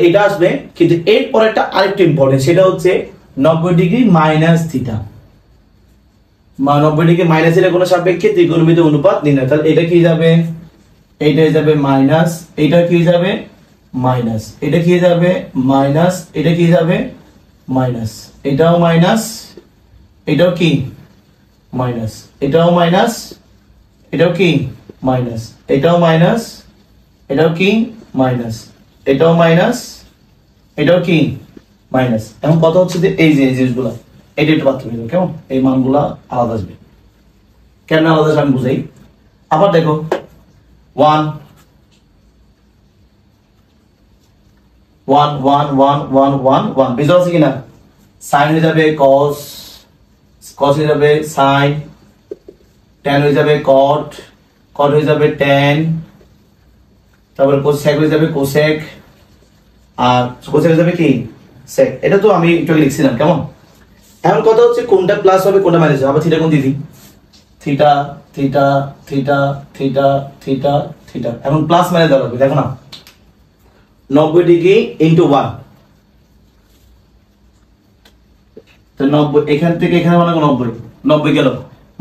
এটা আসবে, কিন্তু এর পরেরটা আরেকটু ইম্পর্টেন্ট, সেটা হচ্ছে 90 degree minus theta. 90 degree minus theta কোন সাপেক্ষে ত্রিকোণমিতির অনুপাত নির্ণয়। তাহলে এটা কি যাবে, এইটা যাবে মাইনাস, এটা কি যাবে মাইনাস, এটা কি যাবে মাইনাস, এটা কি যাবে মাইনাস, এটাও মাইনাস, এটাও কি মাইনাস, এটাও মাইনাস, এটাও কি মাইনাস, এটাও মাইনাস, এটাও কি মাইনাস, এটাও মাইনাস, এটাও কি মাইনাস। এখন কথা হচ্ছে যে এই যে জিনিসগুলো এটা একটু পার্থক্য হবে, কেমন এই মানগুলা আলাদা আসবে, কেন আলাদা আসবে আমি বুঝাই। আবার দেখো 1 1 1 1 1 1 1 বুঝতে পারছি কিনা? সাইন হয়ে যাবে কস, কস হয়ে যাবে সাইন, ট্যান হয়ে যাবে কট, কট হয়ে যাবে ট্যান, তারপরে কোসেক হয়ে যাবে কোসেক, আর কোসেক হয়ে যাবে কি সেক। এটা তো আমি একটু লিখছিলাম, কেমন? এখন কথা হচ্ছে কোনটা প্লাস হবে কোনটা মাইনাস হবে। আবার থিটা কোন দিদি, theta theta theta theta theta theta. এখন প্লাস মাইনাস দেওয়া লাগবে, দেখো না 90 ডিগ্রি ইন্টু 1, তো 90 এখান থেকে এখানে মানে 90, 90 গেল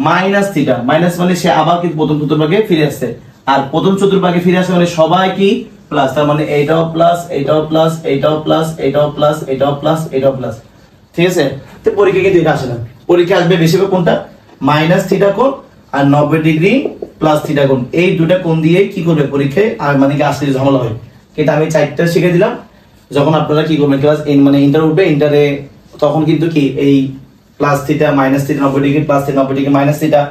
মাইনাস থিটা, মাইনাস মানে সে আবার কিন্তু প্রথম চতুর্ভাগে ফিরে আসছে, আর প্রথম চতুর্ভাগে ফিরে আসে মানে সবাই কি প্লাস, তার মানে এইটাও প্লাস, এইটাও প্লাস, এইটাও প্লাস, এইটাও প্লাস, এইটাও প্লাস, এইটাও প্লাস, ঠিক আছে? তো পরীক্ষা কিন্তু এটা আসে না, পরীক্ষা আসবে বেশি হবে কোনটা মাইনাস থিটা কোণ আর 90 ডিগ্রি প্লাস থিটা কোণ, এই দুটা কোণ দিয়ে কি করবে পরীক্ষায় আর মানে কি আসলে ঝামেলা হয়। কিন্তু আমি 4টা শিখে দিলাম, যখন আপনারা কি করবেন ক্লাস মানে ইন্টার উঠবে, ইন্টারে তখন কিন্তু কি এই plus theta minus theta 90 degree plus theta 90 degree minus theta,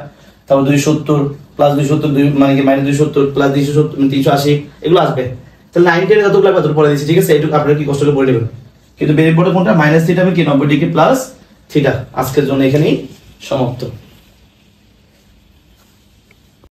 তারপর 270 প্লাস 270 মানে কি মাইনাস 270 প্লাস 270 380 এগুলো আসবে। তাহলে 9 10 যতগুলো লাগবে তত পড়ে দিচ্ছি, ঠিক আছে? এইটুকু আপনারা কি কষ্ট করে পড়ে নেবেন। কিন্তু বের পড়ে কোনটা মাইনাস থিটা হবে কি 90 ডিগ্রি প্লাস থিটা। আজকের জন্য এখানেই সমাপ্ত।